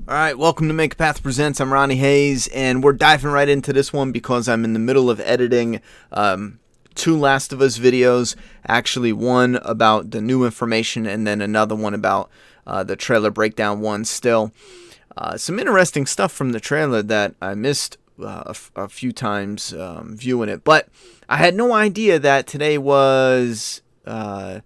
All right, welcome to Make a Path Presents. I'm Ronnie Hayes, and we're diving right into this one because I'm in the middle of editing two Last of Us videos. Actually, one about the new information, and then another one about the trailer breakdown one still. Some interesting stuff from the trailer that I missed a few times viewing it, but I had no idea that today was... well,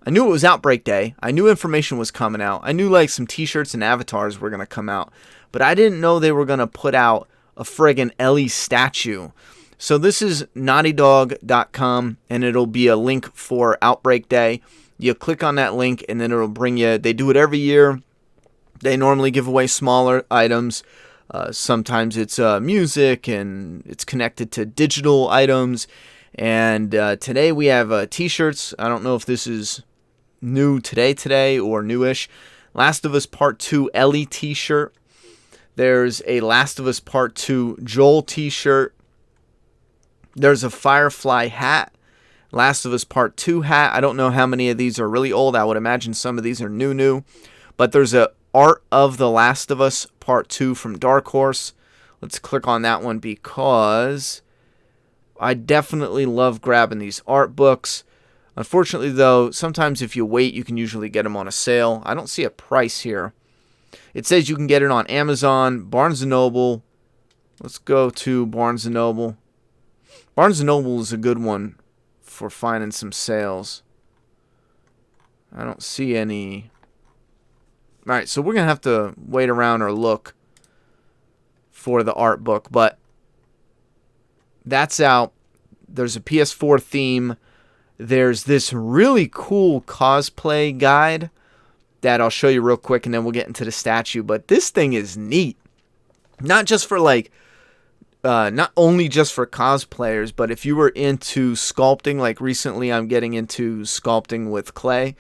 I knew it was Outbreak Day. I knew information was coming out. I knew like some t-shirts and avatars were going to come out. But I didn't know they were going to put out a friggin' Ellie statue. So this is naughtydog.com, and it'll be a link for Outbreak Day. You click on that link and then it'll bring you... They do it every year. They normally give away smaller items. Sometimes it's music, and it's connected to digital items. And today we have t-shirts. I don't know if this is new today or newish. Last of Us Part 2 Ellie t-shirt. There's a Last of Us Part 2 Joel t-shirt. There's a Firefly hat. Last of Us Part 2 hat. I don't know how many of these are really old. I would imagine some of these are new. But there's a Art of the Last of Us Part 2 from Dark Horse. Let's click on that one because... I definitely love grabbing these art books. Unfortunately, though, sometimes if you wait, you can usually get them on a sale. I don't see a price here. It says you can get it on Amazon, Barnes & Noble. Let's go to Barnes & Noble. Barnes & Noble is a good one for finding some sales. I don't see any. All right, so we're going to have to wait around or look for the art book, but that's out. There's a PS4 theme. There's this really cool cosplay guide that I'll show you real quick, and then we'll get into the statue. But this thing is neat. Not just for not only just for cosplayers, but if you were into sculpting, like recently I'm getting into sculpting with clay.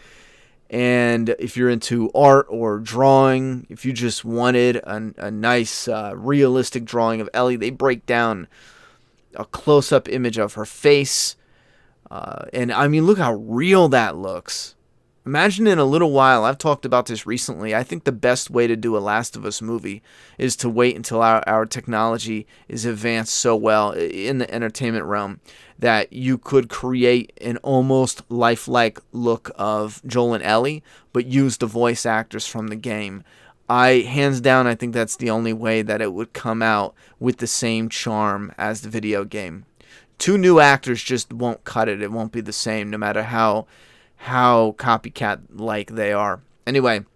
And if you're into art or drawing, if you just wanted a nice realistic drawing of Ellie, they break down a close-up image of her face. And I mean, look how real that looks. Imagine in a little while, I've talked about this recently, I think the best way to do a Last of Us movie is to wait until our technology is advanced so well in the entertainment realm that you could create an almost lifelike look of Joel and Ellie, but use the voice actors from the game. Hands down, I think that's the only way that it would come out with the same charm as the video game. Two new actors just won't cut it. It won't be the same, no matter how copycat-like they are. Anyway,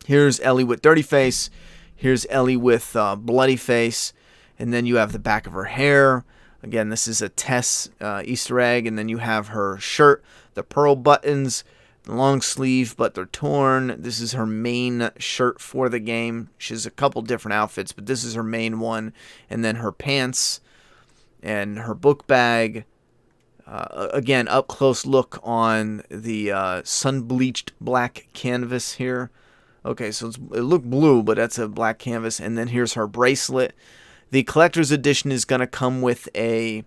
here's Ellie with dirty face. Here's Ellie with bloody face. And then you have the back of her hair. Again, this is a Tess Easter egg. And then you have her shirt, the pearl buttons, long sleeve, but they're torn. This is her main shirt for the game. She has a couple different outfits, but this is her main one. And then her pants and her book bag. Again, up close look on the sun-bleached black canvas here. Okay, so it looked blue, but that's a black canvas. And then here's her bracelet. The collector's edition is going to come with a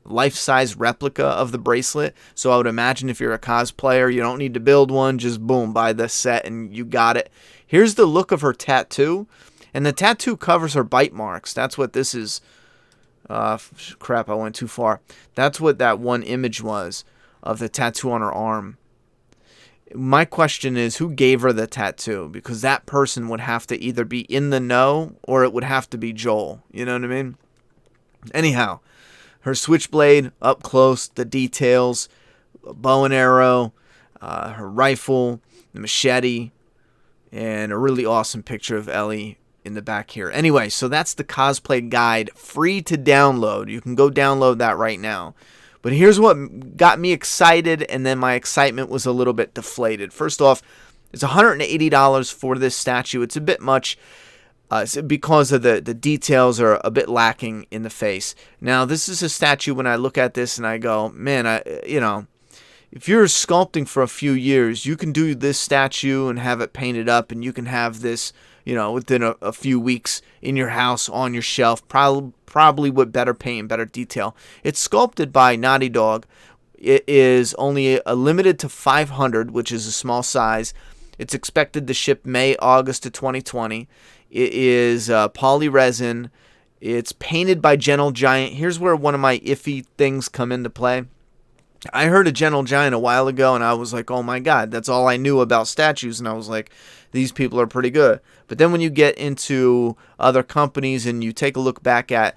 life-size replica of the bracelet. So I would imagine if you're a cosplayer, you don't need to build one. Just boom, buy the set and you got it. Here's the look of her tattoo. And the tattoo covers her bite marks. That's what this is. Crap, I went too far. That's what that one image was of the tattoo on her arm. My question is, who gave her the tattoo? Because that person would have to either be in the know or it would have to be Joel. You know what I mean? Anyhow, her switchblade up close, the details, a bow and arrow, her rifle, the machete, and a really awesome picture of Ellie in the back here. Anyway, so that's the cosplay guide, free to download. You can go download that right now. But here's what got me excited, and then my excitement was a little bit deflated. First off, it's $180 for this statue. It's a bit much because of the details are a bit lacking in the face. Now, this is a statue when I look at this and I go, man, if you're sculpting for a few years, you can do this statue and have it painted up, and you can have this, within a few weeks in your house on your shelf, probably with better paint and better detail. It's sculpted by Naughty Dog. It is only limited to 500, which is a small size. It's expected to ship May, August of 2020. It is poly resin. It's painted by Gentle Giant. Here's where one of my iffy things come into play. I heard of Gentle Giant a while ago, and I was like, oh my god, that's all I knew about statues. And I was like, these people are pretty good. But then when you get into other companies and you take a look back at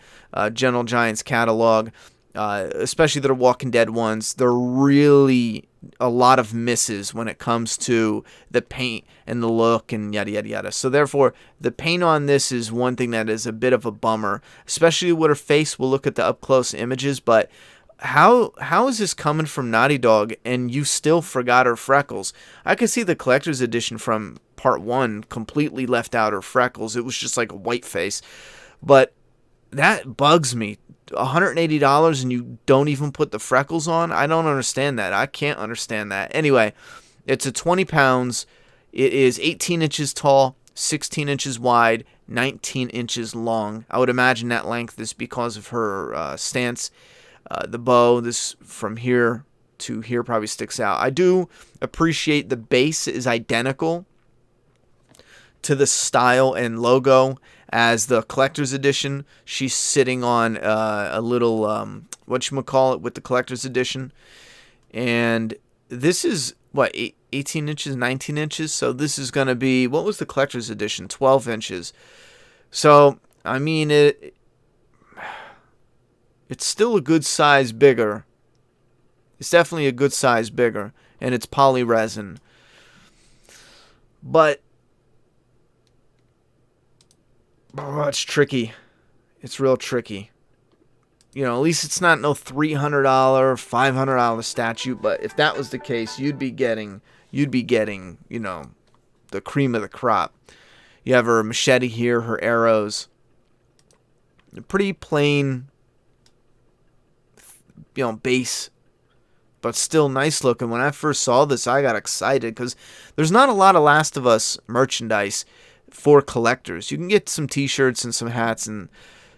Gentle Giant's catalog, especially their Walking Dead ones, they're really a lot of misses when it comes to the paint and the look and yada yada yada. So therefore, the paint on this is one thing that is a bit of a bummer, especially with her face. We'll look at the up close images, but how is this coming from Naughty Dog and you still forgot her freckles? I could see the collector's edition from part 1 completely left out her freckles. It was just like a white face. But that bugs me. $180 and you don't even put the freckles on? I don't understand that. I can't understand that. Anyway, it's a 20 pounds. It is 18 inches tall, 16 inches wide, 19 inches long. I would imagine that length is because of her stance. The bow, this from here to here probably sticks out. I do appreciate the base is identical to the style and logo as the collector's edition. She's sitting on a little, whatchamacallit with the collector's edition. And this is, what, 18 inches, 19 inches? So this is going to be, what was the collector's edition? 12 inches. So, I mean, it's still a good size bigger. It's definitely a good size bigger. And it's poly resin. But it's tricky. It's real tricky. You know, at least it's not no $300, $500 statue. But if that was the case, you'd be getting, you know, the cream of the crop. You have her machete here, her arrows. Pretty plain, you know, base, but still nice looking. When I first saw this, I got excited because there's not a lot of Last of Us merchandise for collectors. You can get some t-shirts and some hats and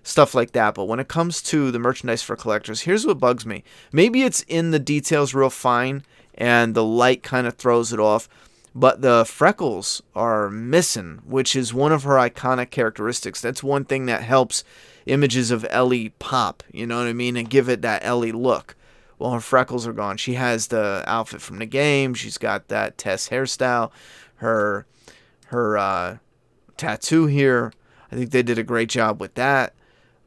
stuff like that, but when it comes to the merchandise for collectors, here's what bugs me. Maybe it's in the details real fine and the light kind of throws it off, but the freckles are missing, which is one of her iconic characteristics. That's one thing that helps images of Ellie pop, you know what I mean, and give it that Ellie look. Well, her freckles are gone. She has the outfit from the game. She's got that Tess hairstyle. Her tattoo here. I think they did a great job with that.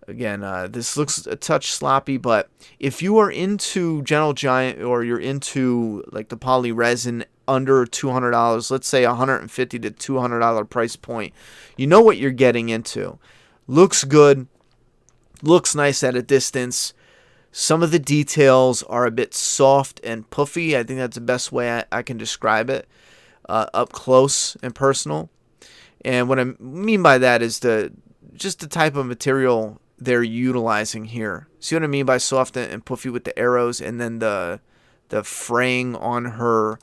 Again, this looks a touch sloppy, but if you are into Gentle Giant or you're into like the poly resin under $200, let's say $150 to $200 price point, you know what you're getting into. Looks good. Looks nice at a distance. Some of the details are a bit soft and puffy. I think that's the best way I can describe it. Up close and personal. And what I mean by that is just the type of material they're utilizing here. See what I mean by soft and puffy with the arrows, and then the fraying on her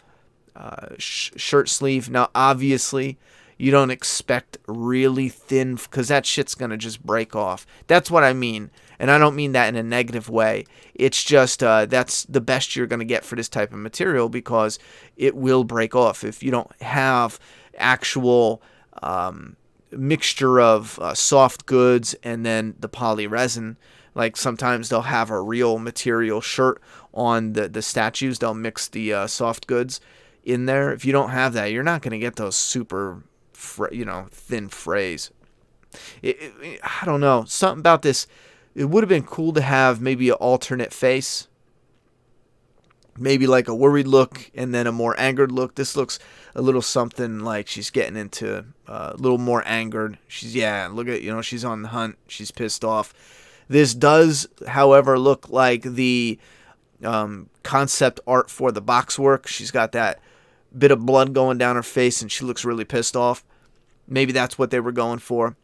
shirt sleeve. Now, obviously, you don't expect really thin, because that shit's going to just break off. That's what I mean. And I don't mean that in a negative way. It's just that's the best you're going to get for this type of material, because it will break off if you don't have actual mixture of soft goods and then the poly resin. Like sometimes they'll have a real material shirt on the statues. They'll mix the soft goods in there. If you don't have that, you're not going to get those super thin frays. I don't know. Something about this. It would have been cool to have maybe an alternate face. Maybe like a worried look and then a more angered look. This looks a little something like she's getting into a little more angered. Look at, she's on the hunt. She's pissed off. This does, however, look like the concept art for the box work. She's got that bit of blood going down her face and she looks really pissed off. Maybe that's what they were going for.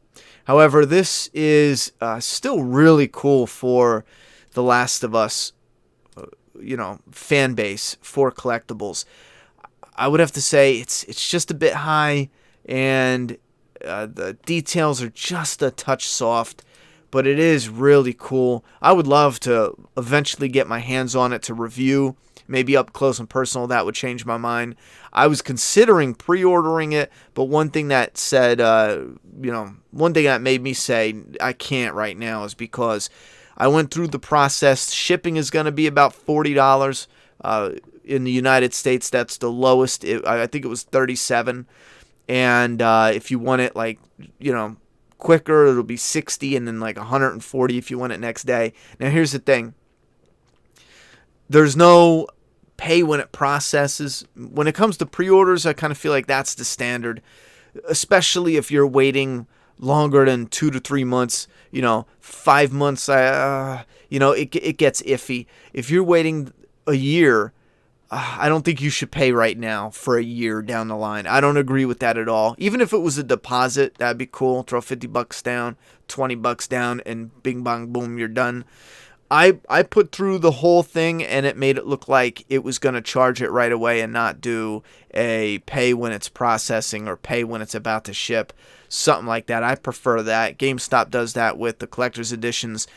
However, this is still really cool for The Last of Us, fan base for collectibles. I would have to say it's just a bit high, and the details are just a touch soft, but it is really cool. I would love to eventually get my hands on it to review, maybe up close and personal, that would change my mind. I was considering pre-ordering it, but one thing that said, one thing that made me say I can't right now is because I went through the process. Shipping is going to be about $40. In the United States, that's the lowest. I think it was $37. And if you want it quicker, it'll be $60, and then like $140 if you want it next day. Now here's the thing. There's no pay when it processes. When it comes to pre-orders, I kind of feel like that's the standard, especially if you're waiting longer than 2 to 3 months, 5 months, it gets iffy. If you're waiting a year, I don't think you should pay right now for a year down the line. I don't agree with that at all. Even if it was a deposit, that'd be cool. Throw $50 down, $20 down, and bing, bang, boom, you're done. I put through the whole thing, and it made it look like it was going to charge it right away and not do a pay when it's processing or pay when it's about to ship. Something like that. I prefer that. GameStop does that with the collector's editions,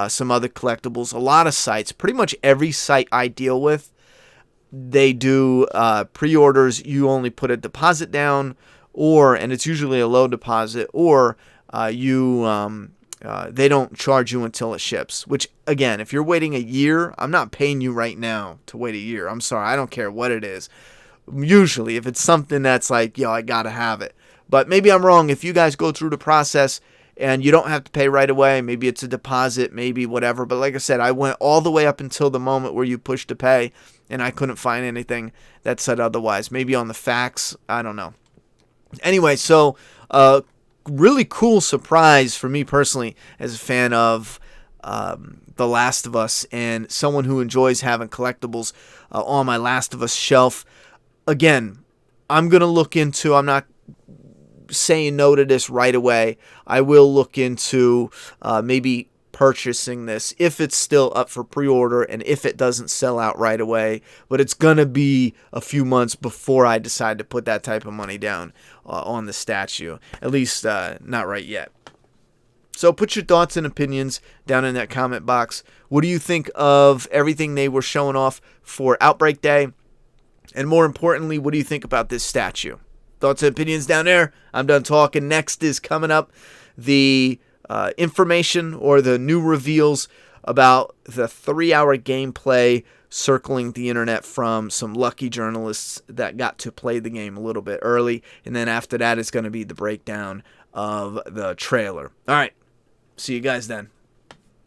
some other collectibles. A lot of sites, pretty much every site I deal with, they do pre-orders. You only put a deposit down, and it's usually a low deposit, or they don't charge you until it ships. Which, again, if you're waiting a year, I'm not paying you right now to wait a year. I'm sorry. I don't care what it is. Usually, if it's something that's like, I gotta have it. But maybe I'm wrong. If you guys go through the process and you don't have to pay right away, maybe it's a deposit, maybe whatever. But like I said, I went all the way up until the moment where you push to pay, and I couldn't find anything that said otherwise. Maybe on the facts, I don't know. Anyway, so really cool surprise for me personally as a fan of The Last of Us and someone who enjoys having collectibles on my Last of Us shelf. Again, I'm not saying no to this right away. I will look into maybe purchasing this if it's still up for pre-order and if it doesn't sell out right away. But it's going to be a few months before I decide to put that type of money down on the statue. At least not right yet. So put your thoughts and opinions down in that comment box. What do you think of everything they were showing off for Outbreak Day? And more importantly, what do you think about this statue? Thoughts and opinions down there. I'm done talking. Next is coming up the information or the new reveals about the 3-hour gameplay circling the internet from some lucky journalists that got to play the game a little bit early. And then after that, it's going to be the breakdown of the trailer. All right. See you guys then.